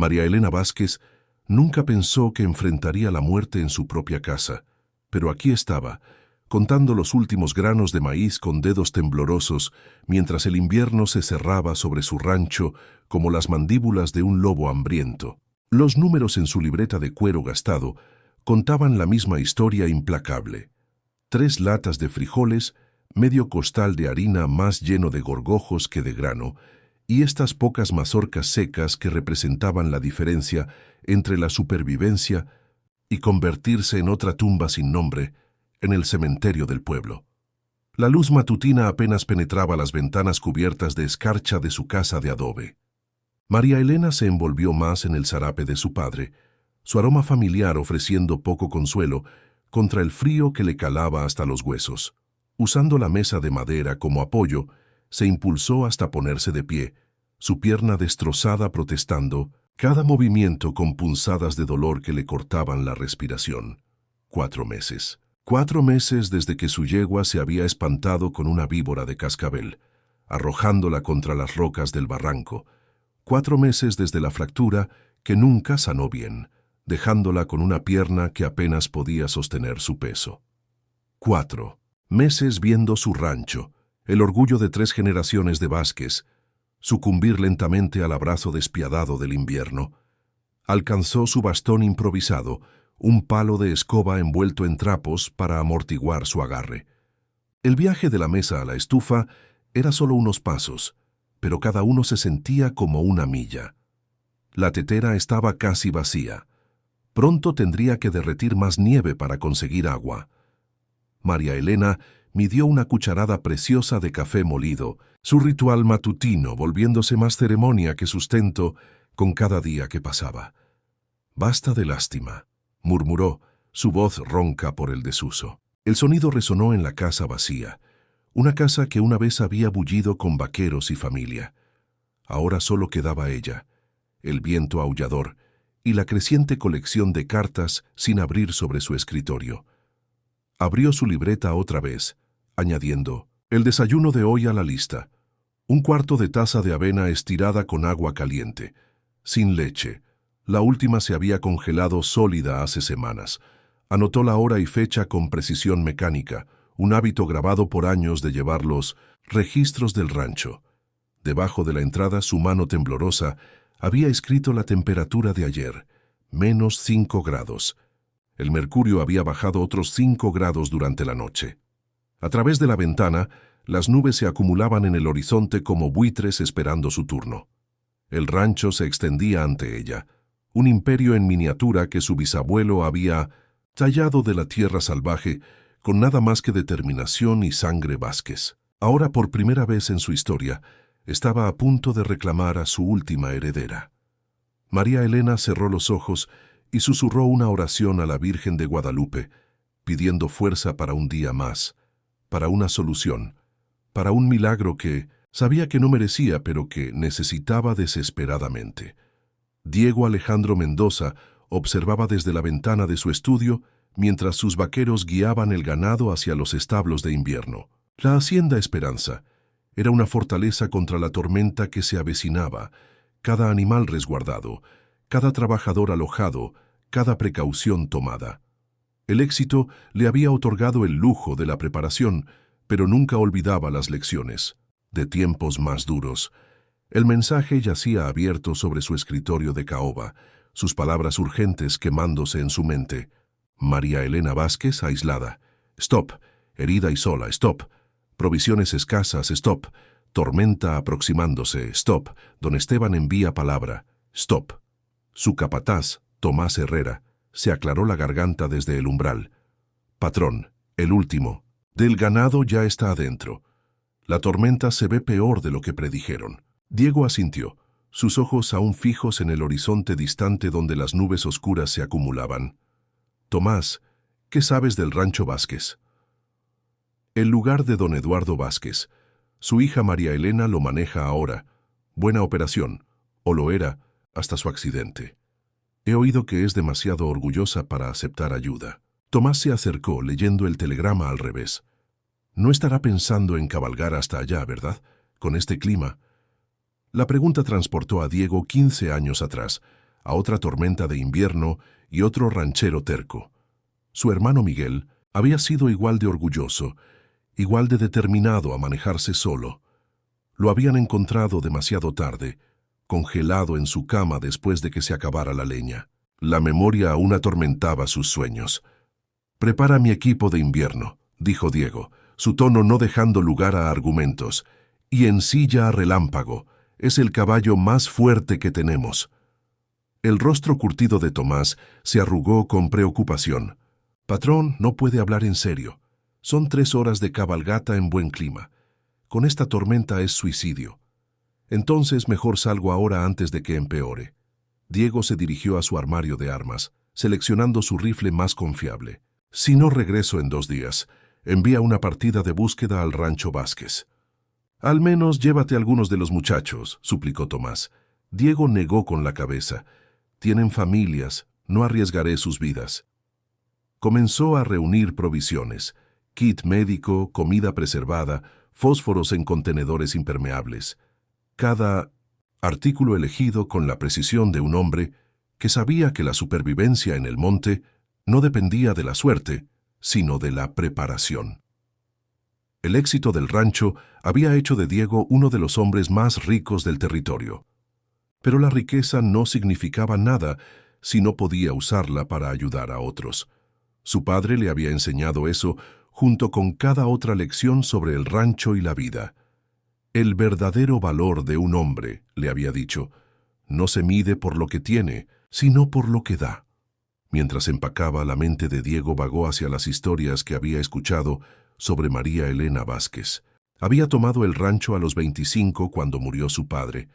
María Elena Vázquez nunca pensó que enfrentaría la muerte en su propia casa, pero aquí estaba, contando los últimos granos de maíz con dedos temblorosos, mientras el invierno se cerraba sobre su rancho como las mandíbulas de un lobo hambriento. Los números en su libreta de cuero gastado contaban la misma historia implacable. 3 latas de frijoles, medio costal de harina más lleno de gorgojos que de grano, y estas pocas mazorcas secas que representaban la diferencia entre la supervivencia y convertirse en otra tumba sin nombre en el cementerio del pueblo. La luz matutina apenas penetraba las ventanas cubiertas de escarcha de su casa de adobe. María Elena se envolvió más en el zarape de su padre, su aroma familiar ofreciendo poco consuelo contra el frío que le calaba hasta los huesos. Usando la mesa de madera como apoyo, se impulsó hasta ponerse de pie, su pierna destrozada protestando, cada movimiento con punzadas de dolor que le cortaban la respiración. 4 meses. 4 meses desde que su yegua se había espantado con una víbora de cascabel, arrojándola contra las rocas del barranco. 4 meses desde la fractura que nunca sanó bien, dejándola con una pierna que apenas podía sostener su peso. 4 meses viendo su rancho, el orgullo de 3 generaciones de Vázquez, sucumbir lentamente al abrazo despiadado del invierno. Alcanzó su bastón improvisado, un palo de escoba envuelto en trapos para amortiguar su agarre. El viaje de la mesa a la estufa era solo unos pasos, pero cada uno se sentía como una milla. La tetera estaba casi vacía. Pronto tendría que derretir más nieve para conseguir agua. María Elena midió una cucharada preciosa de café molido, su ritual matutino volviéndose más ceremonia que sustento con cada día que pasaba. «Basta de lástima», murmuró, su voz ronca por el desuso. El sonido resonó en la casa vacía, una casa que una vez había bullido con vaqueros y familia. Ahora solo quedaba ella, el viento aullador y la creciente colección de cartas sin abrir sobre su escritorio. Abrió su libreta otra vez, añadiendo, «El desayuno de hoy a la lista. 1/4 de taza de avena estirada con agua caliente, sin leche. La última se había congelado sólida hace semanas». Anotó la hora y fecha con precisión mecánica, un hábito grabado por años de llevar los registros del rancho. Debajo de la entrada, su mano temblorosa había escrito la temperatura de ayer, -5 grados. El mercurio había bajado otros 5 grados durante la noche. A través de la ventana, las nubes se acumulaban en el horizonte como buitres esperando su turno. El rancho se extendía ante ella, un imperio en miniatura que su bisabuelo había tallado de la tierra salvaje con nada más que determinación y sangre Vázquez. Ahora, por primera vez en su historia, estaba a punto de reclamar a su última heredera. María Elena cerró los ojos y susurró una oración a la Virgen de Guadalupe, pidiendo fuerza para un día más, para una solución, para un milagro que sabía que no merecía, pero que necesitaba desesperadamente. Diego Alejandro Mendoza observaba desde la ventana de su estudio mientras sus vaqueros guiaban el ganado hacia los establos de invierno. La Hacienda Esperanza era una fortaleza contra la tormenta que se avecinaba, cada animal resguardado, cada trabajador alojado, cada precaución tomada. El éxito le había otorgado el lujo de la preparación, pero nunca olvidaba las lecciones, de tiempos más duros. El mensaje yacía abierto sobre su escritorio de caoba, sus palabras urgentes quemándose en su mente. María Elena Vázquez aislada. Stop. Herida y sola. Stop. Provisiones escasas. Stop. Tormenta aproximándose. Stop. Don Esteban envía palabra. Stop. Su capataz, Tomás Herrera, se aclaró la garganta desde el umbral. Patrón, el último. Del ganado ya está adentro. La tormenta se ve peor de lo que predijeron. Diego asintió, sus ojos aún fijos en el horizonte distante donde las nubes oscuras se acumulaban. Tomás, ¿qué sabes del rancho Vázquez? El lugar de don Eduardo Vázquez. Su hija María Elena lo maneja ahora. Buena operación, o lo era, hasta su accidente. He oído que es demasiado orgullosa para aceptar ayuda. Tomás se acercó leyendo el telegrama al revés. No estará pensando en cabalgar hasta allá, ¿verdad? Con este clima. La pregunta transportó a Diego 15 años atrás, a otra tormenta de invierno y otro ranchero terco. Su hermano Miguel había sido igual de orgulloso, igual de determinado a manejarse solo. Lo habían encontrado demasiado tarde, congelado en su cama después de que se acabara la leña. La memoria aún atormentaba sus sueños. «Prepara mi equipo de invierno», dijo Diego, su tono no dejando lugar a argumentos. «Y ensilla a Relámpago. Es el caballo más fuerte que tenemos». El rostro curtido de Tomás se arrugó con preocupación. «Patrón, no puede hablar en serio. Son 3 horas de cabalgata en buen clima. Con esta tormenta es suicidio. Entonces mejor salgo ahora antes de que empeore». Diego se dirigió a su armario de armas, seleccionando su rifle más confiable. «Si no regreso en 2 días, envía una partida de búsqueda al rancho Vázquez». «Al menos llévate a algunos de los muchachos», suplicó Tomás. Diego negó con la cabeza. «Tienen familias, no arriesgaré sus vidas». Comenzó a reunir provisiones: kit médico, comida preservada, fósforos en contenedores impermeables. Cada artículo elegido con la precisión de un hombre que sabía que la supervivencia en el monte no dependía de la suerte, sino de la preparación. El éxito del rancho había hecho de Diego uno de los hombres más ricos del territorio. Pero la riqueza no significaba nada si no podía usarla para ayudar a otros. Su padre le había enseñado eso junto con cada otra lección sobre el rancho y la vida. «El verdadero valor de un hombre», le había dicho, «no se mide por lo que tiene, sino por lo que da». Mientras empacaba, la mente de Diego vagó hacia las historias que había escuchado sobre María Elena Vázquez. Había tomado el rancho a los 25 cuando murió su padre,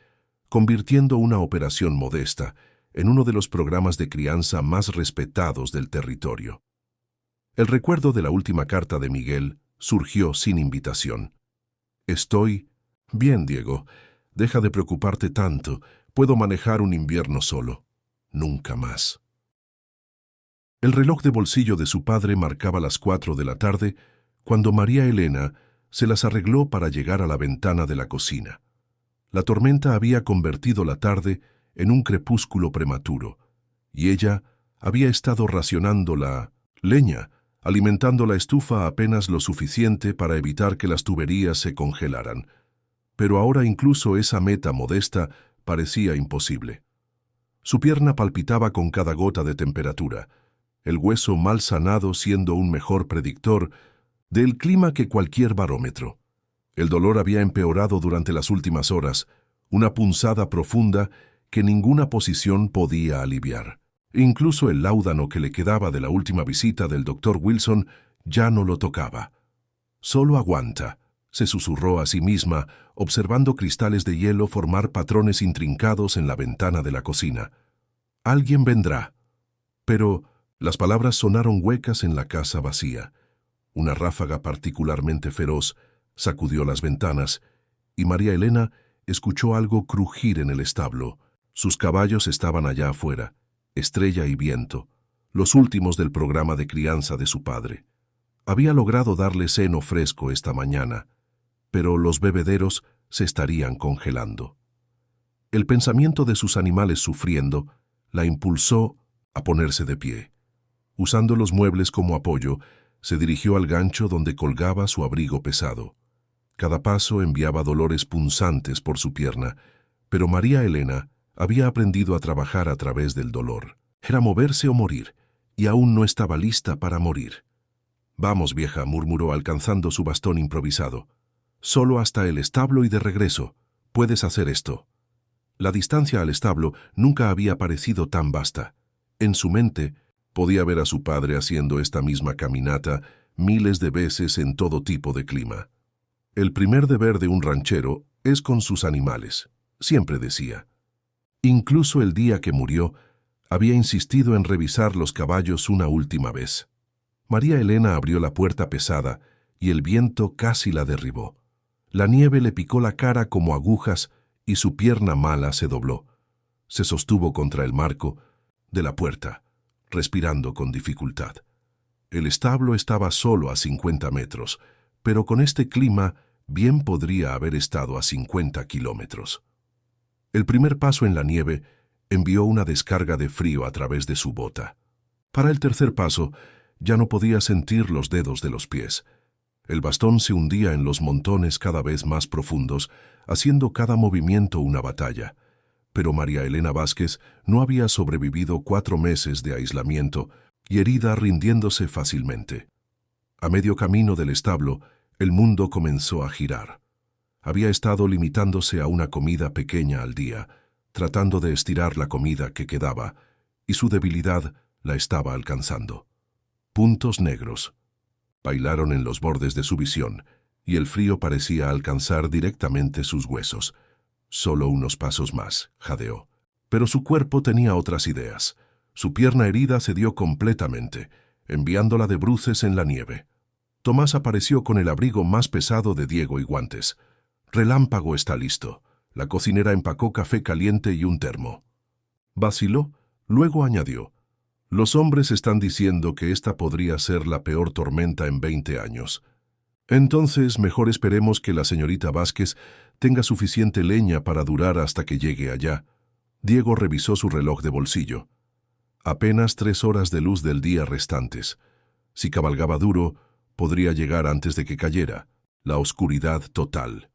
convirtiendo una operación modesta en uno de los programas de crianza más respetados del territorio. El recuerdo de la última carta de Miguel surgió sin invitación. «Estoy bien, Diego. Deja de preocuparte tanto. Puedo manejar un invierno solo. Nunca más». El reloj de bolsillo de su padre marcaba las 4 de la tarde cuando María Elena se las arregló para llegar a la ventana de la cocina. La tormenta había convertido la tarde en un crepúsculo prematuro, y ella había estado racionando la leña, alimentando la estufa apenas lo suficiente para evitar que las tuberías se congelaran. Pero ahora incluso esa meta modesta parecía imposible. Su pierna palpitaba con cada gota de temperatura, el hueso mal sanado siendo un mejor predictor del clima que cualquier barómetro. El dolor había empeorado durante las últimas horas, una punzada profunda que ninguna posición podía aliviar. Incluso el láudano que le quedaba de la última visita del doctor Wilson ya no lo tocaba. «Solo aguanta», se susurró a sí misma, observando cristales de hielo formar patrones intrincados en la ventana de la cocina. «Alguien vendrá». Pero las palabras sonaron huecas en la casa vacía. Una ráfaga particularmente feroz sacudió las ventanas, y María Elena escuchó algo crujir en el establo. Sus caballos estaban allá afuera, Estrella y Viento, los últimos del programa de crianza de su padre. Había logrado darle seno fresco esta mañana, pero los bebederos se estarían congelando. El pensamiento de sus animales sufriendo la impulsó a ponerse de pie. Usando los muebles como apoyo, se dirigió al gancho donde colgaba su abrigo pesado. Cada paso enviaba dolores punzantes por su pierna, pero María Elena había aprendido a trabajar a través del dolor. Era moverse o morir, y aún no estaba lista para morir. «Vamos, vieja», murmuró alcanzando su bastón improvisado. «Solo hasta el establo y de regreso. Puedes hacer esto». La distancia al establo nunca había parecido tan vasta. En su mente, podía ver a su padre haciendo esta misma caminata miles de veces en todo tipo de clima. «El primer deber de un ranchero es con sus animales», siempre decía. Incluso el día que murió, había insistido en revisar los caballos una última vez. María Elena abrió la puerta pesada y el viento casi la derribó. La nieve le picó la cara como agujas y su pierna mala se dobló. Se sostuvo contra el marco de la puerta, respirando con dificultad. El establo estaba solo a 50 metros, pero con este clima bien podría haber estado a 50 kilómetros. El primer paso en la nieve envió una descarga de frío a través de su bota. Para el tercer paso, ya no podía sentir los dedos de los pies. El bastón se hundía en los montones cada vez más profundos, haciendo cada movimiento una batalla. Pero María Elena Vázquez no había sobrevivido 4 meses de aislamiento y herida rindiéndose fácilmente. A medio camino del establo, el mundo comenzó a girar. Había estado limitándose a una comida pequeña al día, tratando de estirar la comida que quedaba, y su debilidad la estaba alcanzando. Puntos negros. Bailaron en los bordes de su visión, y el frío parecía alcanzar directamente sus huesos. Solo unos pasos más, jadeó. Pero su cuerpo tenía otras ideas. Su pierna herida cedió completamente, enviándola de bruces en la nieve. Tomás apareció con el abrigo más pesado de Diego y guantes. Relámpago está listo. La cocinera empacó café caliente y un termo. Vaciló, luego añadió: los hombres están diciendo que esta podría ser la peor tormenta en 20 años. Entonces, mejor esperemos que la señorita Vázquez tenga suficiente leña para durar hasta que llegue allá. Diego revisó su reloj de bolsillo. Apenas 3 horas de luz del día restantes. Si cabalgaba duro, podría llegar antes de que cayera. La oscuridad total.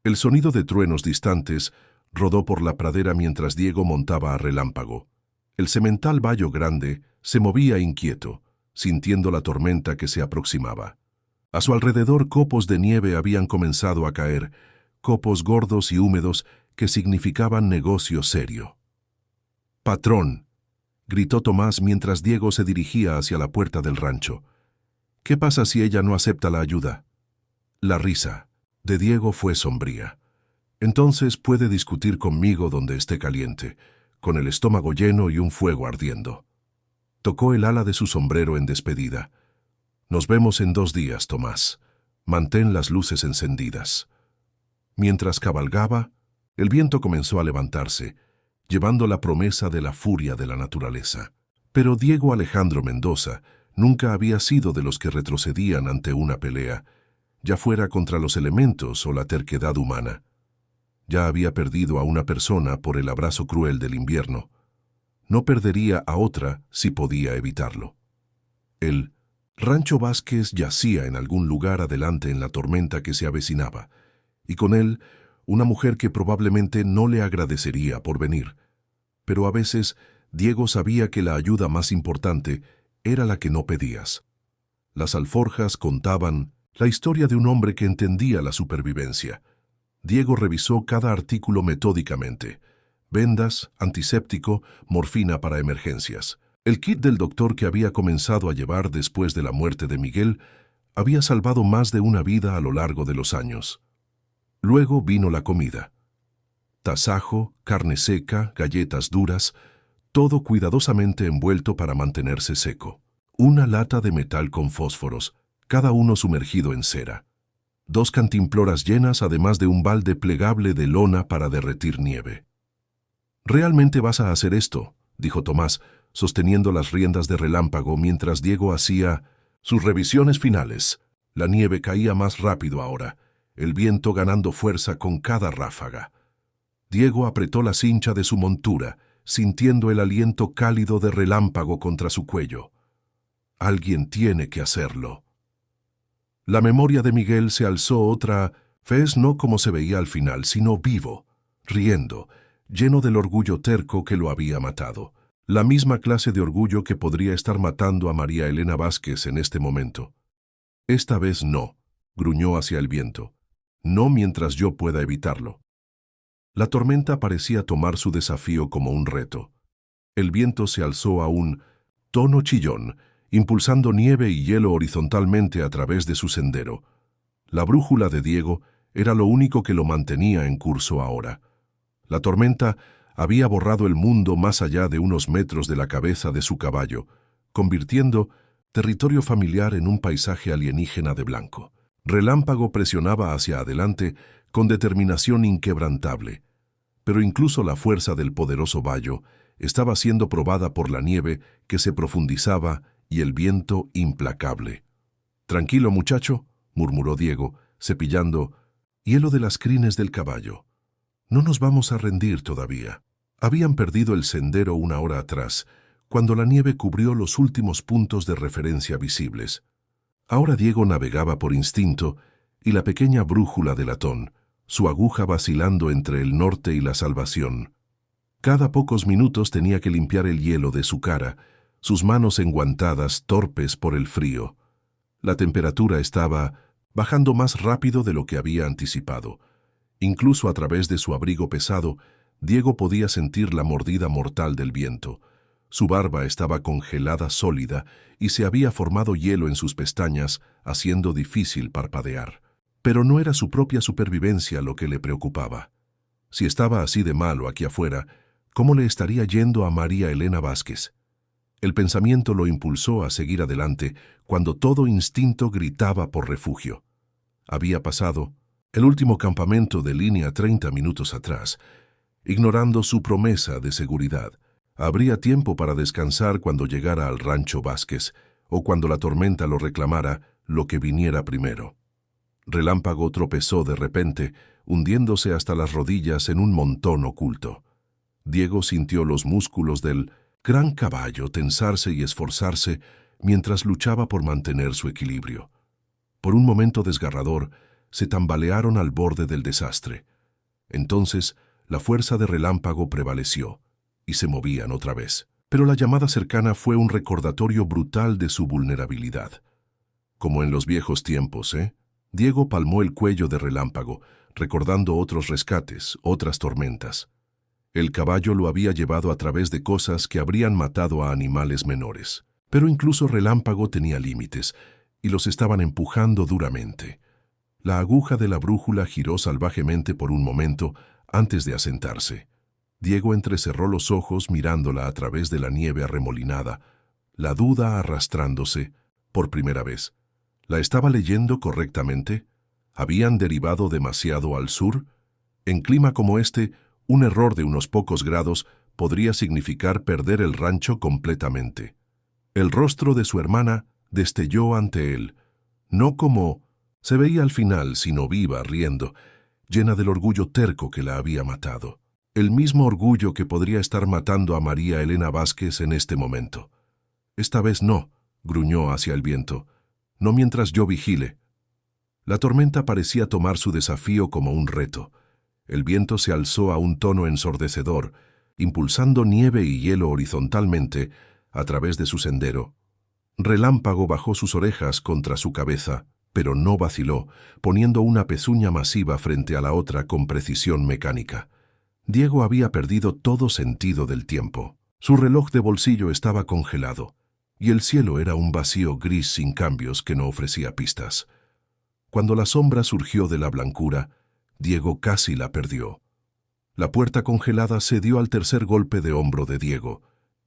El sonido de truenos distantes rodó por la pradera mientras Diego montaba a Relámpago. El semental Bayo Grande se movía inquieto, sintiendo la tormenta que se aproximaba. A su alrededor copos de nieve habían comenzado a caer, copos gordos y húmedos que significaban negocio serio. «Patrón», gritó Tomás mientras Diego se dirigía hacia la puerta del rancho. «¿Qué pasa si ella no acepta la ayuda?» La risa de Diego fue sombría. «Entonces puede discutir conmigo donde esté caliente, con el estómago lleno y un fuego ardiendo». Tocó el ala de su sombrero en despedida. «Nos vemos en 2 días, Tomás. Mantén las luces encendidas». Mientras cabalgaba, el viento comenzó a levantarse, llevando la promesa de la furia de la naturaleza. Pero Diego Alejandro Mendoza nunca había sido de los que retrocedían ante una pelea, ya fuera contra los elementos o la terquedad humana. Ya había perdido a una persona por el abrazo cruel del invierno. No perdería a otra si podía evitarlo. El rancho Vázquez yacía en algún lugar adelante en la tormenta que se avecinaba, y con él una mujer que probablemente no le agradecería por venir. Pero a veces Diego sabía que la ayuda más importante era la que no pedías. Las alforjas contaban la historia de un hombre que entendía la supervivencia. Diego revisó cada artículo metódicamente: vendas, antiséptico, morfina para emergencias. El kit del doctor que había comenzado a llevar después de la muerte de Miguel había salvado más de una vida a lo largo de los años. Luego vino la comida. Tasajo, carne seca, galletas duras, todo cuidadosamente envuelto para mantenerse seco. Una lata de metal con fósforos, cada uno sumergido en cera. 2 cantimploras llenas, además de un balde plegable de lona para derretir nieve. «¿Realmente vas a hacer esto?», dijo Tomás, sosteniendo las riendas de Relámpago mientras Diego hacía sus revisiones finales. La nieve caía más rápido ahora, el viento ganando fuerza con cada ráfaga. Diego apretó la cincha de su montura, sintiendo el aliento cálido de Relámpago contra su cuello. Alguien tiene que hacerlo. La memoria de Miguel se alzó otra vez, no como se veía al final, sino vivo, riendo, lleno del orgullo terco que lo había matado. La misma clase de orgullo que podría estar matando a María Elena Vázquez en este momento. «Esta vez no», gruñó hacia el viento. «No mientras yo pueda evitarlo». La tormenta parecía tomar su desafío como un reto. El viento se alzó a un tono chillón, impulsando nieve y hielo horizontalmente a través de su sendero. La brújula de Diego era lo único que lo mantenía en curso ahora. La tormenta había borrado el mundo más allá de unos metros de la cabeza de su caballo, convirtiendo territorio familiar en un paisaje alienígena de blanco. Relámpago presionaba hacia adelante con determinación inquebrantable, pero incluso la fuerza del poderoso Bayo estaba siendo probada por la nieve que se profundizaba y el viento implacable. «Tranquilo, muchacho», murmuró Diego, cepillando hielo de las crines del caballo. «No nos vamos a rendir todavía. Habían perdido el sendero una hora atrás, cuando la nieve cubrió los últimos puntos de referencia visibles. Ahora Diego navegaba por instinto, y la pequeña brújula de latón, su aguja vacilando entre el norte y la salvación. Cada pocos minutos tenía que limpiar el hielo de su cara, sus manos enguantadas, torpes por el frío. La temperatura estaba bajando más rápido de lo que había anticipado. Incluso a través de su abrigo pesado, Diego podía sentir la mordida mortal del viento. Su barba estaba congelada sólida y se había formado hielo en sus pestañas, haciendo difícil parpadear. Pero no era su propia supervivencia lo que le preocupaba. Si estaba así de malo aquí afuera, ¿cómo le estaría yendo a María Elena Vázquez? El pensamiento lo impulsó a seguir adelante cuando todo instinto gritaba por refugio. Había pasado el último campamento de línea 30 minutos atrás, ignorando su promesa de seguridad. Habría tiempo para descansar cuando llegara al rancho Vázquez, o cuando la tormenta lo reclamara, lo que viniera primero. Relámpago tropezó de repente, hundiéndose hasta las rodillas en un montón oculto. Diego sintió los músculos del gran caballo tensarse y esforzarse mientras luchaba por mantener su equilibrio. Por un momento desgarrador, se tambalearon al borde del desastre. Entonces, la fuerza de Relámpago prevaleció, y se movían otra vez. Pero la llamada cercana fue un recordatorio brutal de su vulnerabilidad. Como en los viejos tiempos, Diego palmó el cuello de Relámpago, recordando otros rescates, otras tormentas. El caballo lo había llevado a través de cosas que habrían matado a animales menores. Pero incluso Relámpago tenía límites, y los estaban empujando duramente. La aguja de la brújula giró salvajemente por un momento antes de asentarse. Diego entrecerró los ojos mirándola a través de la nieve arremolinada, la duda arrastrándose por primera vez. ¿La estaba leyendo correctamente? ¿Habían derivado demasiado al sur? En clima como este, un error de unos pocos grados podría significar perder el rancho completamente. El rostro de su hermana destelló ante él, no como se veía al final, sino viva, riendo, llena del orgullo terco que la había matado. El mismo orgullo que podría estar matando a María Elena Vázquez en este momento. Esta vez no, gruñó hacia el viento, no mientras yo vigile. La tormenta parecía tomar su desafío como un reto. El viento se alzó a un tono ensordecedor, impulsando nieve y hielo horizontalmente a través de su sendero. Relámpago bajó sus orejas contra su cabeza, pero no vaciló, poniendo una pezuña masiva frente a la otra con precisión mecánica. Diego había perdido todo sentido del tiempo. Su reloj de bolsillo estaba congelado, y el cielo era un vacío gris sin cambios que no ofrecía pistas. Cuando la sombra surgió de la blancura, Diego casi la perdió. La puerta congelada cedió al tercer golpe de hombro de Diego,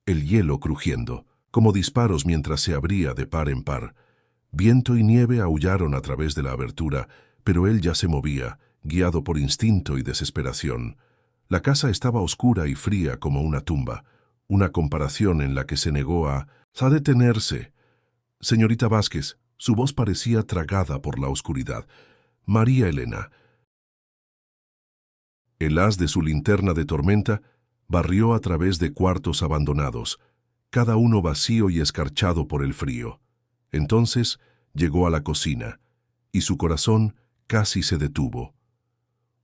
el hielo crujiendo, como disparos mientras se abría de par en par. Viento y nieve aullaron a través de la abertura, pero él ya se movía, guiado por instinto y desesperación. La casa estaba oscura y fría como una tumba, una comparación en la que se negó a detenerse. Señorita Vázquez, su voz parecía tragada por la oscuridad. María Elena. El haz de su linterna de tormenta barrió a través de cuartos abandonados, cada uno vacío y escarchado por el frío. Entonces llegó a la cocina, y su corazón casi se detuvo.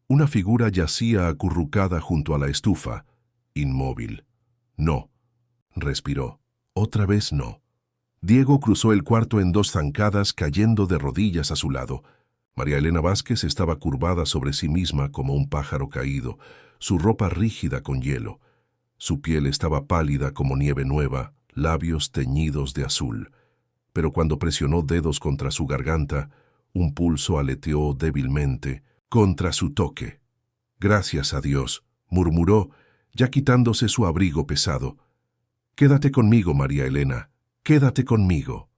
Una figura yacía acurrucada junto a la estufa, inmóvil. No, respiró. Otra vez no. Diego cruzó el cuarto en dos zancadas, cayendo de rodillas a su lado. María Elena Vázquez estaba curvada sobre sí misma como un pájaro caído, su ropa rígida con hielo. Su piel estaba pálida como nieve nueva, labios teñidos de azul. Pero cuando presionó dedos contra su garganta, un pulso aleteó débilmente contra su toque. «Gracias a Dios», murmuró, ya quitándose su abrigo pesado. «Quédate conmigo, María Elena, quédate conmigo».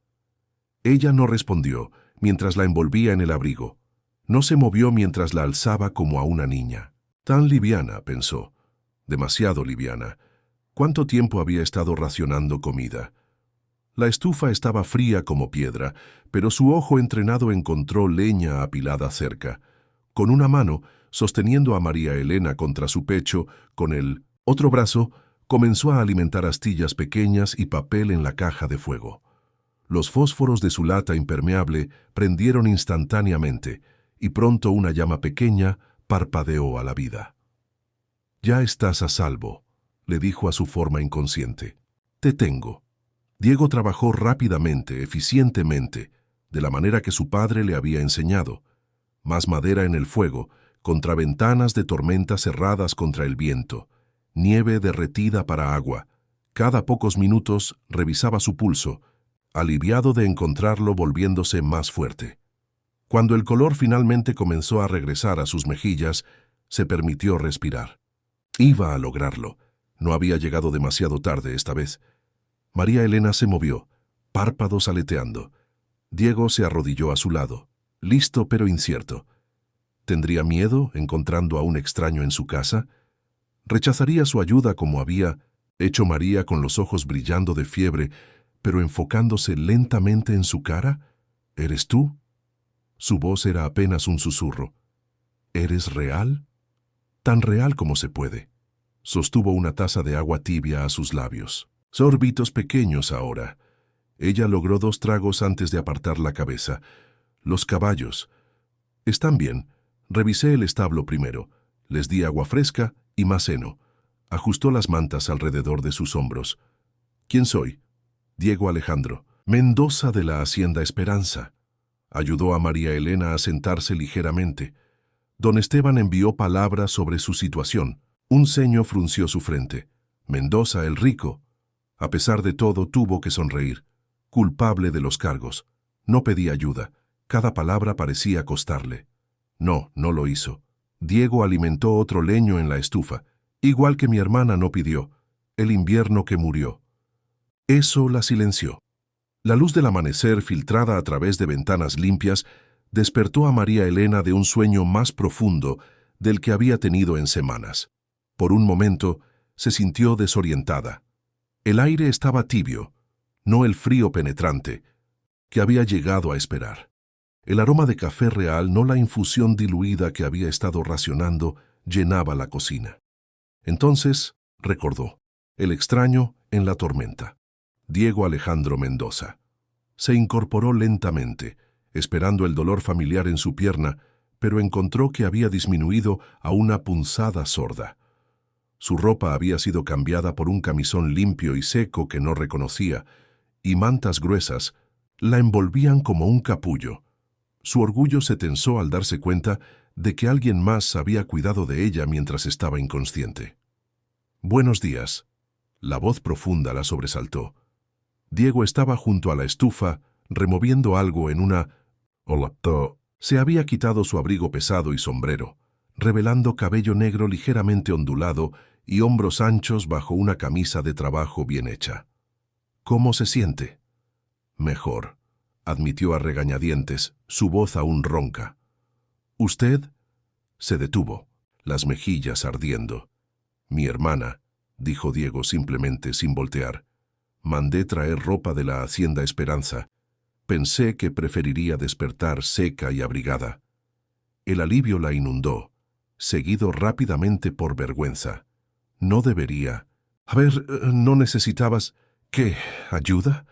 Ella no respondió mientras la envolvía en el abrigo. No se movió mientras la alzaba como a una niña. Tan liviana, pensó. Demasiado liviana. ¿Cuánto tiempo había estado racionando comida? La estufa estaba fría como piedra, pero su ojo entrenado encontró leña apilada cerca. Con una mano, sosteniendo a María Elena contra su pecho, con el Otro brazo comenzó a alimentar astillas pequeñas y papel en la caja de fuego. Los fósforos de su lata impermeable prendieron instantáneamente, y pronto una llama pequeña parpadeó a la vida. «Ya estás a salvo», le dijo a su forma inconsciente. «Te tengo». Diego trabajó rápidamente, eficientemente, de la manera que su padre le había enseñado. Más madera en el fuego, contra ventanas de tormenta cerradas contra el viento, nieve derretida para agua. Cada pocos minutos revisaba su pulso, aliviado de encontrarlo volviéndose más fuerte. Cuando el color finalmente comenzó a regresar a sus mejillas, se permitió respirar. Iba a lograrlo. No había llegado demasiado tarde esta vez. María Elena se movió, párpados aleteando. Diego se arrodilló a su lado, listo pero incierto. ¿Tendría miedo encontrando a un extraño en su casa? ¿Rechazaría su ayuda como había hecho María con los ojos brillando de fiebre, pero enfocándose lentamente en su cara? ¿Eres tú? Su voz era apenas un susurro. ¿Eres real? Tan real como se puede. Sostuvo una taza de agua tibia a sus labios. Sorbitos pequeños ahora. Ella logró 2 tragos antes de apartar la cabeza. Los caballos. Están bien. Revisé el establo primero. Les di agua fresca y más heno. Ajustó las mantas alrededor de sus hombros. ¿Quién soy? Diego Alejandro. Mendoza de la Hacienda Esperanza. Ayudó a María Elena a sentarse ligeramente. Don Esteban envió palabras sobre su situación. Un ceño frunció su frente. Mendoza, el rico. A pesar de todo, tuvo que sonreír. Culpable de los cargos. No pedía ayuda. Cada palabra parecía costarle. No, no lo hizo. Diego alimentó otro leño en la estufa. Igual que mi hermana no pidió. El invierno que murió. Eso la silenció. La luz del amanecer, filtrada a través de ventanas limpias, despertó a María Elena de un sueño más profundo del que había tenido en semanas. Por un momento, se sintió desorientada. El aire estaba tibio, no el frío penetrante que había llegado a esperar. El aroma de café real, no la infusión diluida que había estado racionando, llenaba la cocina. Entonces, recordó, el extraño en la tormenta. Diego Alejandro Mendoza. Se incorporó lentamente, esperando el dolor familiar en su pierna, pero encontró que había disminuido a una punzada sorda. Su ropa había sido cambiada por un camisón limpio y seco que no reconocía, y mantas gruesas la envolvían como un capullo. Su orgullo se tensó al darse cuenta de que alguien más había cuidado de ella mientras estaba inconsciente. «Buenos días». La voz profunda la sobresaltó. Diego estaba junto a la estufa, removiendo algo en una laptop. Se había quitado su abrigo pesado y sombrero, revelando cabello negro ligeramente ondulado y hombros anchos bajo una camisa de trabajo bien hecha. «¿Cómo se siente?» «Mejor», admitió a regañadientes, su voz aún ronca. «¿Usted?» Se detuvo, las mejillas ardiendo. «Mi hermana», dijo Diego simplemente sin voltear. «Mandé traer ropa de la Hacienda Esperanza. Pensé que preferiría despertar seca y abrigada». El alivio la inundó, seguido rápidamente por vergüenza. «No debería». «A ver, ¿no necesitabas...? ¿Qué? ¿Ayuda?»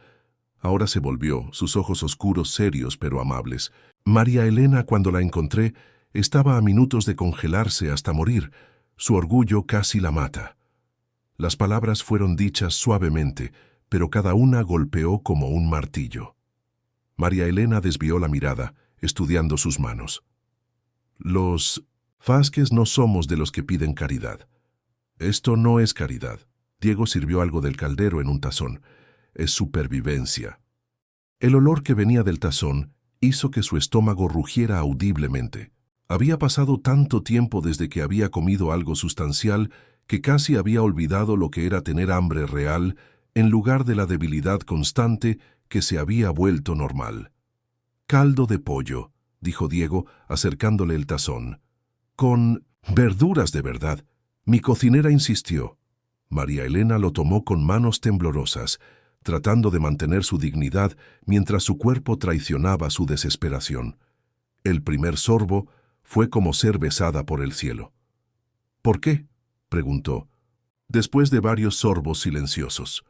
Ahora se volvió, sus ojos oscuros, serios pero amables. María Elena, cuando la encontré, estaba a minutos de congelarse hasta morir. Su orgullo casi la mata. Las palabras fueron dichas suavemente, pero cada una golpeó como un martillo. María Elena desvió la mirada, estudiando sus manos. «Los Vázquez no somos de los que piden caridad». «Esto no es caridad». Diego sirvió algo del caldero en un tazón. «Es supervivencia». El olor que venía del tazón hizo que su estómago rugiera audiblemente. Había pasado tanto tiempo desde que había comido algo sustancial que casi había olvidado lo que era tener hambre real en lugar de la debilidad constante que se había vuelto normal. «Caldo de pollo», dijo Diego, acercándole el tazón. «Con verduras de verdad». Mi cocinera insistió. María Elena lo tomó con manos temblorosas, tratando de mantener su dignidad mientras su cuerpo traicionaba su desesperación. El primer sorbo fue como ser besada por el cielo. «¿Por qué?», preguntó. después de varios sorbos silenciosos.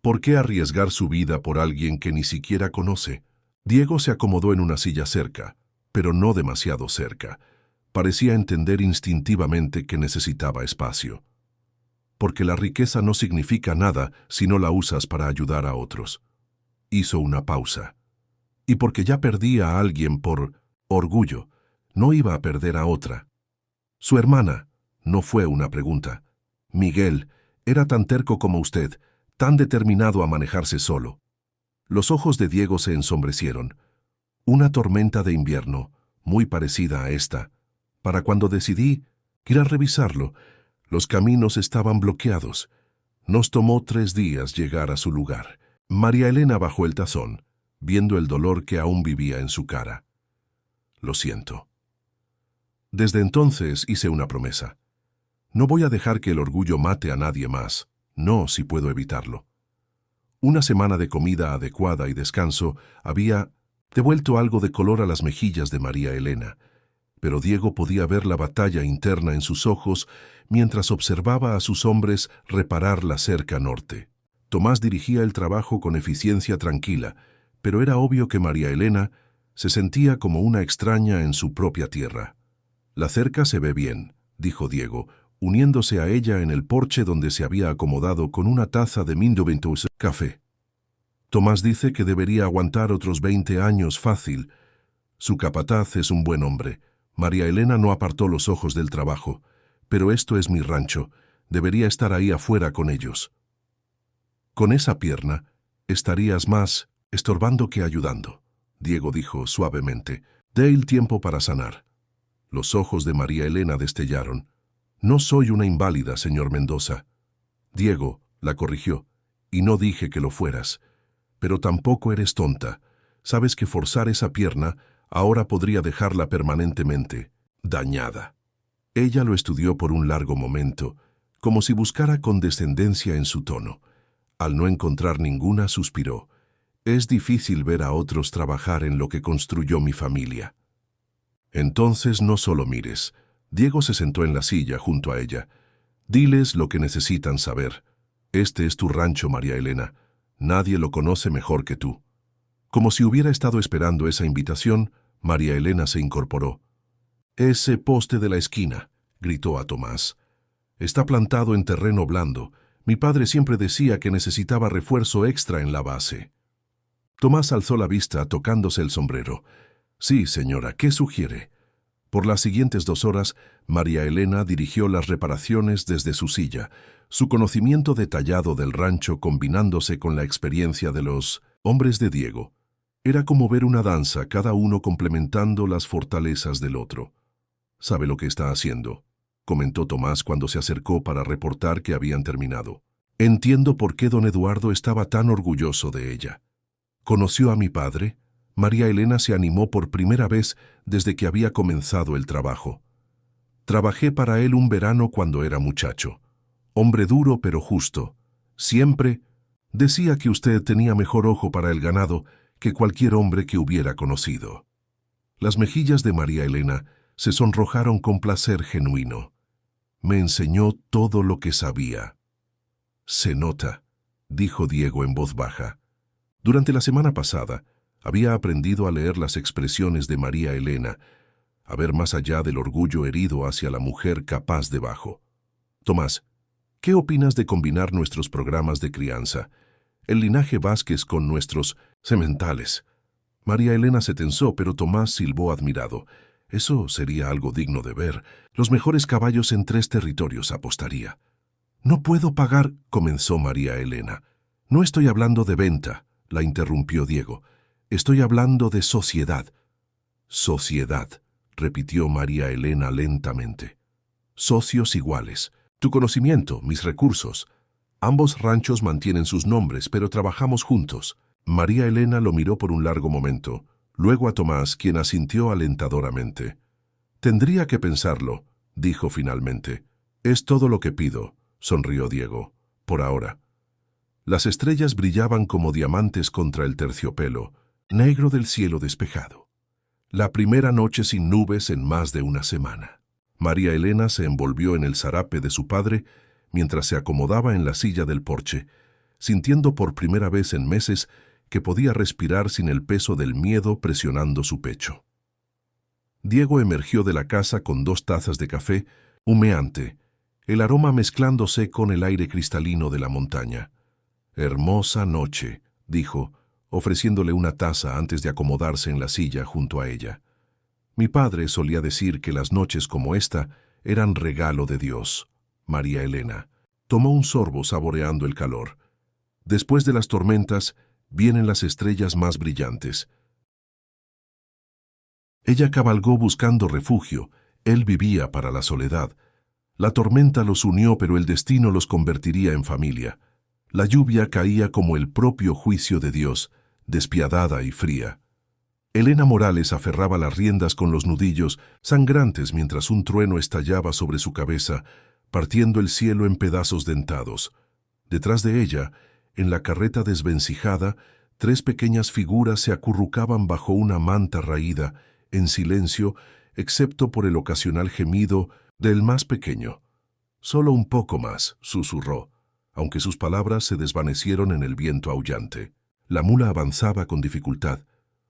¿Por qué arriesgar su vida por alguien que ni siquiera conoce? Diego se acomodó en una silla cerca, pero no demasiado cerca. Parecía entender instintivamente que necesitaba espacio. Porque la riqueza no significa nada si no la usas para ayudar a otros. Hizo una pausa. Y porque ya perdía a alguien por orgullo, no iba a perder a otra. Su hermana, no fue una pregunta. Miguel, era tan terco como usted, tan determinado a manejarse solo. Los ojos de Diego se ensombrecieron. Una tormenta de invierno, muy parecida a esta. Para cuando decidí ir a revisarlo, los caminos estaban bloqueados. Nos tomó 3 días llegar a su lugar. María Elena bajó el tazón, viendo el dolor que aún vivía en su cara. Lo siento. Desde entonces hice una promesa. No voy a dejar que el orgullo mate a nadie más, no si puedo evitarlo. Una semana de comida adecuada y descanso había devuelto algo de color a las mejillas de María Elena, pero Diego podía ver la batalla interna en sus ojos mientras observaba a sus hombres reparar la cerca norte. Tomás dirigía el trabajo con eficiencia tranquila, pero era obvio que María Elena se sentía como una extraña en su propia tierra. «La cerca se ve bien», dijo Diego, uniéndose a ella en el porche donde se había acomodado con una taza de Mindoventus café. «Tomás dice que debería aguantar otros 20 años fácil. Su capataz es un buen hombre». María Elena no apartó los ojos del trabajo. «Pero esto es mi rancho. Debería estar ahí afuera con ellos». «Con esa pierna, estarías más estorbando que ayudando», Diego dijo suavemente. «Dé el tiempo para sanar». Los ojos de María Elena destellaron. «No soy una inválida, señor Mendoza». «Diego», la corrigió, «y no dije que lo fueras. Pero tampoco eres tonta. Sabes que forzar esa pierna ahora podría dejarla permanentemente dañada». Ella lo estudió por un largo momento, como si buscara condescendencia en su tono. Al no encontrar ninguna, suspiró. «Es difícil ver a otros trabajar en lo que construyó mi familia». «Entonces no solo mires». Diego se sentó en la silla junto a ella. «Diles lo que necesitan saber. Este es tu rancho, María Elena. Nadie lo conoce mejor que tú». Como si hubiera estado esperando esa invitación, María Elena se incorporó. «Ese poste de la esquina», gritó a Tomás. «Está plantado en terreno blando. Mi padre siempre decía que necesitaba refuerzo extra en la base». Tomás alzó la vista tocándose el sombrero. «Sí, señora, ¿qué sugiere?» Por las siguientes 2 horas, María Elena dirigió las reparaciones desde su silla, su conocimiento detallado del rancho combinándose con la experiencia de los hombres de Diego. Era como ver una danza, cada uno complementando las fortalezas del otro. «¿Sabe lo que está haciendo?», comentó Tomás cuando se acercó para reportar que habían terminado. «Entiendo por qué don Eduardo estaba tan orgulloso de ella. ¿Conoció a mi padre?». María Elena se animó por primera vez desde que había comenzado el trabajo. «Trabajé para él un verano cuando era muchacho. Hombre duro pero justo. Siempre decía que usted tenía mejor ojo para el ganado que cualquier hombre que hubiera conocido». Las mejillas de María Elena se sonrojaron con placer genuino. «Me enseñó todo lo que sabía». «Se nota», dijo Diego en voz baja. Durante la semana pasada, había aprendido a leer las expresiones de María Elena, a ver más allá del orgullo herido hacia la mujer capaz debajo. «Tomás, ¿qué opinas de combinar nuestros programas de crianza, el linaje Vázquez con nuestros sementales?» María Elena se tensó, pero Tomás silbó admirado. «Eso sería algo digno de ver. Los mejores caballos en 3 territorios apostaría». «No puedo pagar», comenzó María Elena. «No estoy hablando de venta», la interrumpió Diego. «Estoy hablando de sociedad». «Sociedad», repitió María Elena lentamente. «Socios iguales. Tu conocimiento, mis recursos. Ambos ranchos mantienen sus nombres, pero trabajamos juntos». María Elena lo miró por un largo momento, luego a Tomás, quien asintió alentadoramente. «Tendría que pensarlo», dijo finalmente. «Es todo lo que pido», sonrió Diego, «por ahora». Las estrellas brillaban como diamantes contra el terciopelo, negro del cielo despejado. La primera noche sin nubes en más de una semana. María Elena se envolvió en el zarape de su padre mientras se acomodaba en la silla del porche, sintiendo por primera vez en meses que podía respirar sin el peso del miedo presionando su pecho. Diego emergió de la casa con 2 tazas de café, humeante, el aroma mezclándose con el aire cristalino de la montaña. «Hermosa noche», dijo, ofreciéndole una taza antes de acomodarse en la silla junto a ella. «Mi padre solía decir que las noches como esta eran regalo de Dios». María Elena tomó un sorbo saboreando el calor. Después de las tormentas vienen las estrellas más brillantes. Ella cabalgó buscando refugio, él vivía para la soledad. La tormenta los unió, pero el destino los convertiría en familia. La lluvia caía como el propio juicio de Dios, despiadada y fría. Elena Morales aferraba las riendas con los nudillos sangrantes mientras un trueno estallaba sobre su cabeza, partiendo el cielo en pedazos dentados. Detrás de ella, en la carreta desvencijada, 3 pequeñas figuras se acurrucaban bajo una manta raída, en silencio, excepto por el ocasional gemido del más pequeño. «Solo un poco más», susurró, aunque sus palabras se desvanecieron en el viento aullante. La mula avanzaba con dificultad,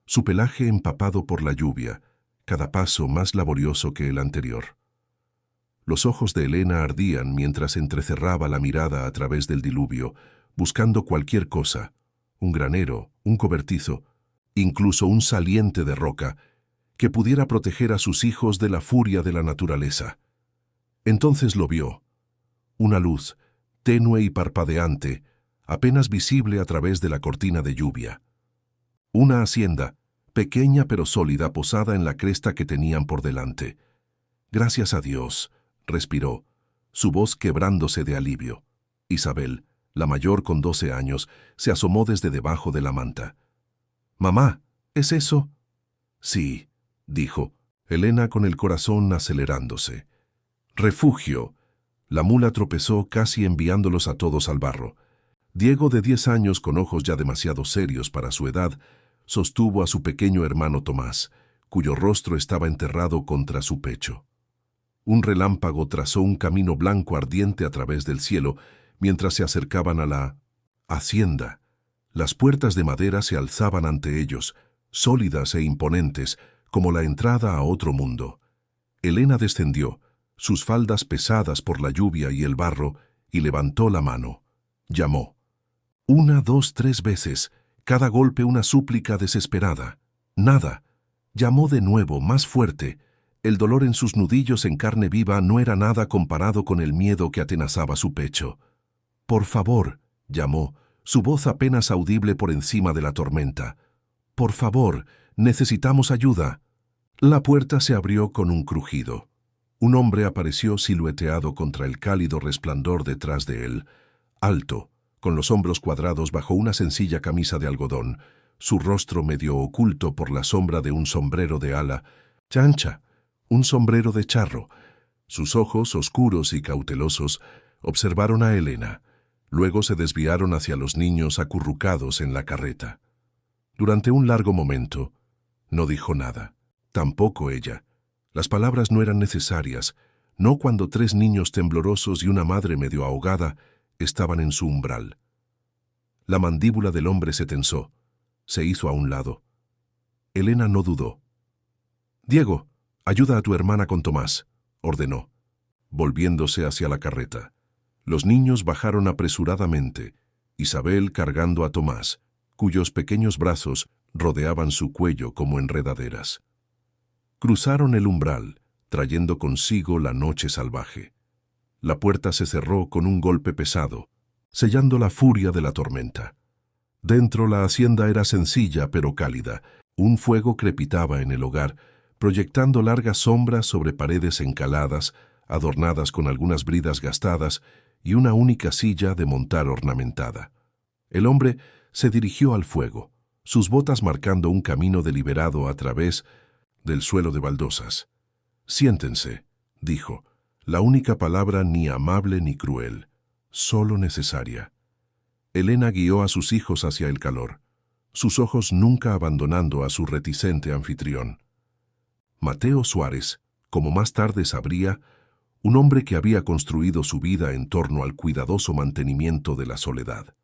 su pelaje empapado por la lluvia, cada paso más laborioso que el anterior. Los ojos de Elena ardían mientras entrecerraba la mirada a través del diluvio, buscando cualquier cosa, un granero, un cobertizo, incluso un saliente de roca, que pudiera proteger a sus hijos de la furia de la naturaleza. Entonces lo vio. Una luz, tenue y parpadeante, apenas visible a través de la cortina de lluvia. Una hacienda, pequeña pero sólida, posada en la cresta que tenían por delante. «Gracias a Dios», respiró, su voz quebrándose de alivio. Isabel, la mayor con 12 años, se asomó desde debajo de la manta. «Mamá, ¿es eso?» «Sí», dijo, Elena con el corazón acelerándose. «Refugio». La mula tropezó casi enviándolos a todos al barro. Diego, de 10 años, con ojos ya demasiado serios para su edad, sostuvo a su pequeño hermano Tomás, cuyo rostro estaba enterrado contra su pecho. Un relámpago trazó un camino blanco ardiente a través del cielo mientras se acercaban a la hacienda. Las puertas de madera se alzaban ante ellos, sólidas e imponentes, como la entrada a otro mundo. Elena descendió, sus faldas pesadas por la lluvia y el barro, y levantó la mano. Llamó. 1, 2, 3 veces, cada golpe una súplica desesperada. Nada. Llamó de nuevo, más fuerte. El dolor en sus nudillos en carne viva no era nada comparado con el miedo que atenazaba su pecho. «Por favor», llamó, su voz apenas audible por encima de la tormenta. «Por favor, necesitamos ayuda». La puerta se abrió con un crujido. Un hombre apareció silueteado contra el cálido resplandor detrás de él, alto, con los hombros cuadrados bajo una sencilla camisa de algodón, su rostro medio oculto por la sombra de un sombrero de ala ancha, un sombrero de charro. Sus ojos, oscuros y cautelosos, observaron a Elena. Luego se desviaron hacia los niños acurrucados en la carreta. Durante un largo momento, no dijo nada. Tampoco ella. Las palabras no eran necesarias, no cuando 3 niños temblorosos y una madre medio ahogada estaban en su umbral. La mandíbula del hombre se tensó, se hizo a un lado. Elena no dudó. «Diego, ayuda a tu hermana con Tomás», ordenó, volviéndose hacia la carreta. Los niños bajaron apresuradamente, Isabel cargando a Tomás, cuyos pequeños brazos rodeaban su cuello como enredaderas. Cruzaron el umbral, trayendo consigo la noche salvaje. La puerta se cerró con un golpe pesado, sellando la furia de la tormenta. Dentro la hacienda era sencilla pero cálida. Un fuego crepitaba en el hogar, proyectando largas sombras sobre paredes encaladas, adornadas con algunas bridas gastadas y una única silla de montar ornamentada. El hombre se dirigió al fuego, sus botas marcando un camino deliberado a través del suelo de baldosas. «Siéntense», dijo, la única palabra ni amable ni cruel, solo necesaria. Elena guió a sus hijos hacia el calor, sus ojos nunca abandonando a su reticente anfitrión. Mateo Suárez, como más tarde sabría, un hombre que había construido su vida en torno al cuidadoso mantenimiento de la soledad.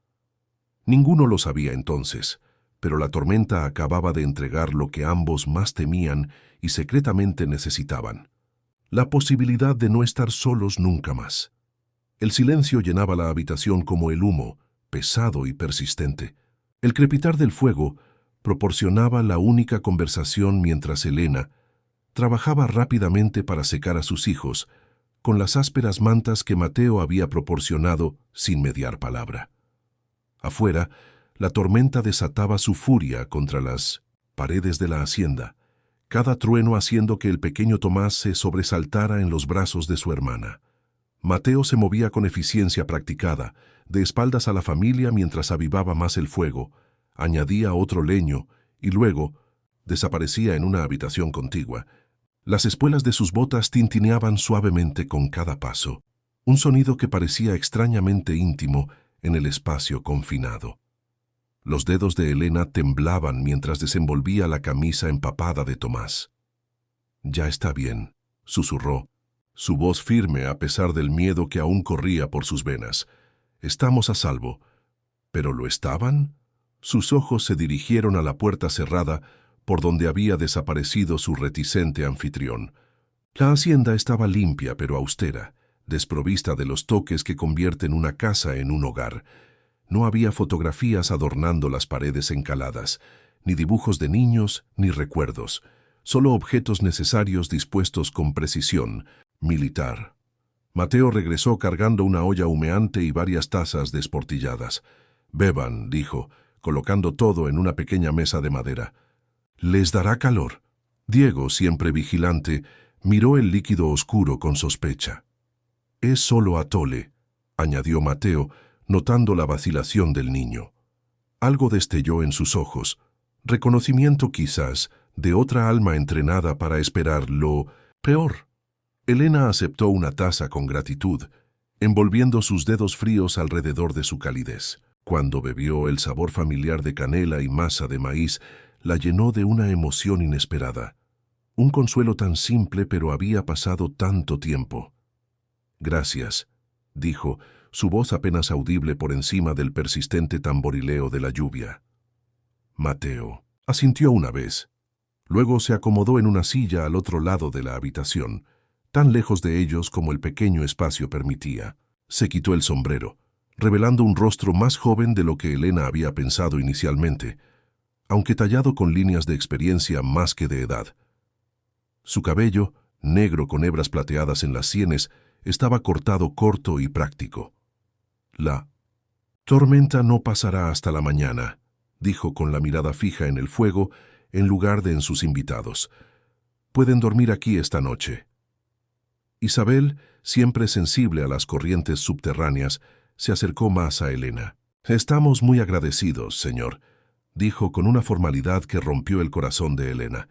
Ninguno lo sabía entonces, pero la tormenta acababa de entregar lo que ambos más temían y secretamente necesitaban: la posibilidad de no estar solos nunca más. El silencio llenaba la habitación como el humo, pesado y persistente. El crepitar del fuego proporcionaba la única conversación mientras Elena trabajaba rápidamente para secar a sus hijos con las ásperas mantas que Mateo había proporcionado sin mediar palabra. Afuera, la tormenta desataba su furia contra las paredes de la hacienda, cada trueno haciendo que el pequeño Tomás se sobresaltara en los brazos de su hermana. Mateo se movía con eficiencia practicada, de espaldas a la familia mientras avivaba más el fuego, añadía otro leño y luego desaparecía en una habitación contigua. Las espuelas de sus botas tintineaban suavemente con cada paso, un sonido que parecía extrañamente íntimo en el espacio confinado. Los dedos de Elena temblaban mientras desenvolvía la camisa empapada de Tomás. «Ya está bien», susurró, su voz firme a pesar del miedo que aún corría por sus venas. «Estamos a salvo». ¿Pero lo estaban? Sus ojos se dirigieron a la puerta cerrada por donde había desaparecido su reticente anfitrión. La hacienda estaba limpia pero austera, desprovista de los toques que convierten una casa en un hogar. No había fotografías adornando las paredes encaladas, ni dibujos de niños, ni recuerdos, solo objetos necesarios dispuestos con precisión militar. Mateo regresó cargando una olla humeante y varias tazas desportilladas. «Beban», dijo, colocando todo en una pequeña mesa de madera. «Les dará calor». Diego, siempre vigilante, miró el líquido oscuro con sospecha. «Es solo atole», añadió Mateo, notando la vacilación del niño. Algo destelló en sus ojos, reconocimiento quizás de otra alma entrenada para esperar lo peor. Elena aceptó una taza con gratitud, envolviendo sus dedos fríos alrededor de su calidez. Cuando bebió, el sabor familiar de canela y masa de maíz la llenó de una emoción inesperada. Un consuelo tan simple, pero había pasado tanto tiempo. «Gracias», dijo, su voz apenas audible por encima del persistente tamborileo de la lluvia. Mateo asintió una vez. Luego se acomodó en una silla al otro lado de la habitación, tan lejos de ellos como el pequeño espacio permitía. Se quitó el sombrero, revelando un rostro más joven de lo que Elena había pensado inicialmente, aunque tallado con líneas de experiencia más que de edad. Su cabello, negro con hebras plateadas en las sienes, estaba cortado corto y práctico. «La tormenta no pasará hasta la mañana», dijo con la mirada fija en el fuego en lugar de en sus invitados. «Pueden dormir aquí esta noche». Isabel, siempre sensible a las corrientes subterráneas, se acercó más a Elena. «Estamos muy agradecidos, señor», dijo con una formalidad que rompió el corazón de Elena.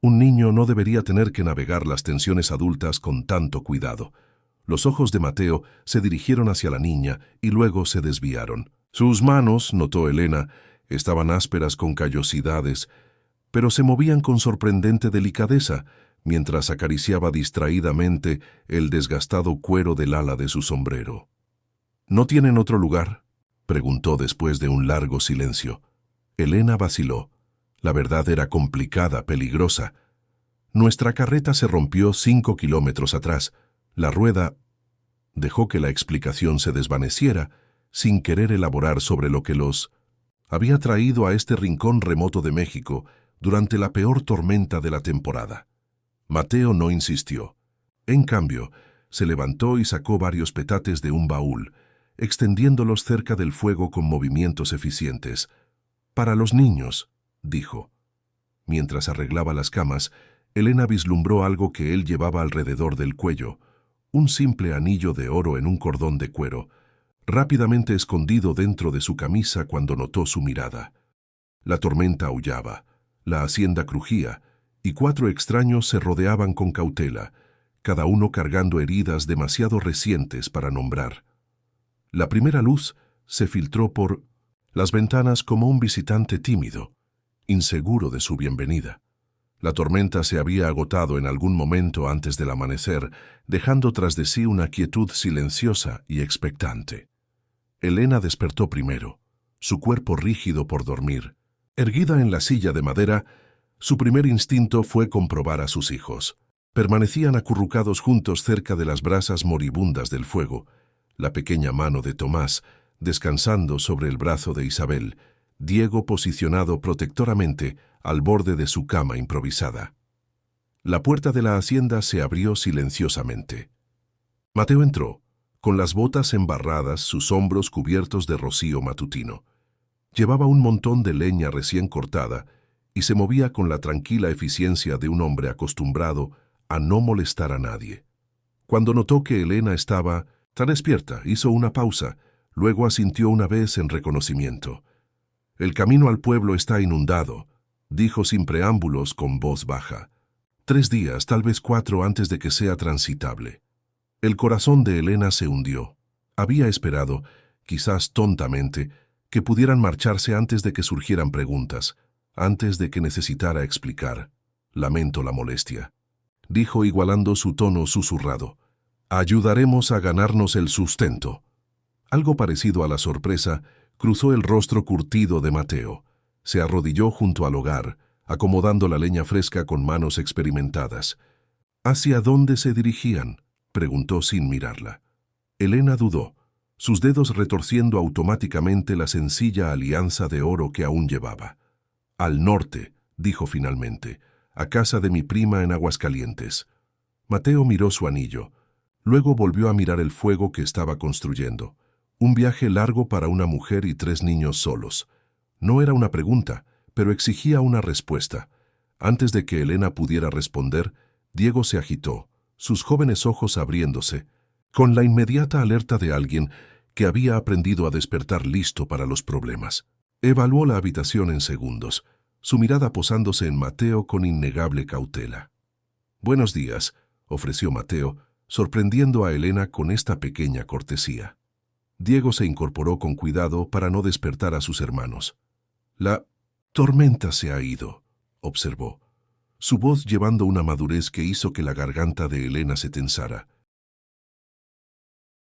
Un niño no debería tener que navegar las tensiones adultas con tanto cuidado. Los ojos de Mateo se dirigieron hacia la niña y luego se desviaron. Sus manos, notó Elena, estaban ásperas con callosidades, pero se movían con sorprendente delicadeza mientras acariciaba distraídamente el desgastado cuero del ala de su sombrero. «¿No tienen otro lugar?», preguntó después de un largo silencio. Elena vaciló. La verdad era complicada, peligrosa. «Nuestra carreta se rompió 5 kilómetros atrás. La rueda…» Dejó que la explicación se desvaneciera, sin querer elaborar sobre lo que los había traído a este rincón remoto de México durante la peor tormenta de la temporada. Mateo no insistió. En cambio, se levantó y sacó varios petates de un baúl, extendiéndolos cerca del fuego con movimientos eficientes. «Para los niños», dijo. Mientras arreglaba las camas, Elena vislumbró algo que él llevaba alrededor del cuello, un simple anillo de oro en un cordón de cuero, rápidamente escondido dentro de su camisa cuando notó su mirada. La tormenta aullaba, la hacienda crujía, y 4 extraños se rodeaban con cautela, cada uno cargando heridas demasiado recientes para nombrar. La primera luz se filtró por las ventanas como un visitante tímido, inseguro de su bienvenida. La tormenta se había agotado en algún momento antes del amanecer, dejando tras de sí una quietud silenciosa y expectante. Elena despertó primero, su cuerpo rígido por dormir. Erguida en la silla de madera, su primer instinto fue comprobar a sus hijos. Permanecían acurrucados juntos cerca de las brasas moribundas del fuego, la pequeña mano de Tomás descansando sobre el brazo de Isabel, Diego posicionado protectoramente al borde de su cama improvisada. La puerta de la hacienda se abrió silenciosamente. Mateo entró, con las botas embarradas, sus hombros cubiertos de rocío matutino. Llevaba un montón de leña recién cortada y se movía con la tranquila eficiencia de un hombre acostumbrado a no molestar a nadie. Cuando notó que Elena estaba tan despierta, hizo una pausa, luego asintió una vez en reconocimiento. «El camino al pueblo está inundado», dijo sin preámbulos con voz baja. 3 días, tal vez 4 antes de que sea transitable. El corazón de Elena se hundió. Había esperado, quizás tontamente, que pudieran marcharse antes de que surgieran preguntas, antes de que necesitara explicar. «Lamento la molestia», dijo igualando su tono susurrado. «Ayudaremos a ganarnos el sustento». Algo parecido a la sorpresa cruzó el rostro curtido de Mateo. Se arrodilló junto al hogar, acomodando la leña fresca con manos experimentadas. «¿Hacia dónde se dirigían?», preguntó sin mirarla. Elena dudó, sus dedos retorciendo automáticamente la sencilla alianza de oro que aún llevaba. «Al norte», dijo finalmente, «a casa de mi prima en Aguascalientes». Mateo miró su anillo. Luego volvió a mirar el fuego que estaba construyendo. Un viaje largo para una mujer y 3 niños solos. No era una pregunta, pero exigía una respuesta. Antes de que Elena pudiera responder, Diego se agitó, sus jóvenes ojos abriéndose, con la inmediata alerta de alguien que había aprendido a despertar listo para los problemas. Evaluó la habitación en segundos, su mirada posándose en Mateo con innegable cautela. «Buenos días», ofreció Mateo, sorprendiendo a Elena con esta pequeña cortesía. Diego se incorporó con cuidado para no despertar a sus hermanos. «La tormenta se ha ido», observó, su voz llevando una madurez que hizo que la garganta de Elena se tensara.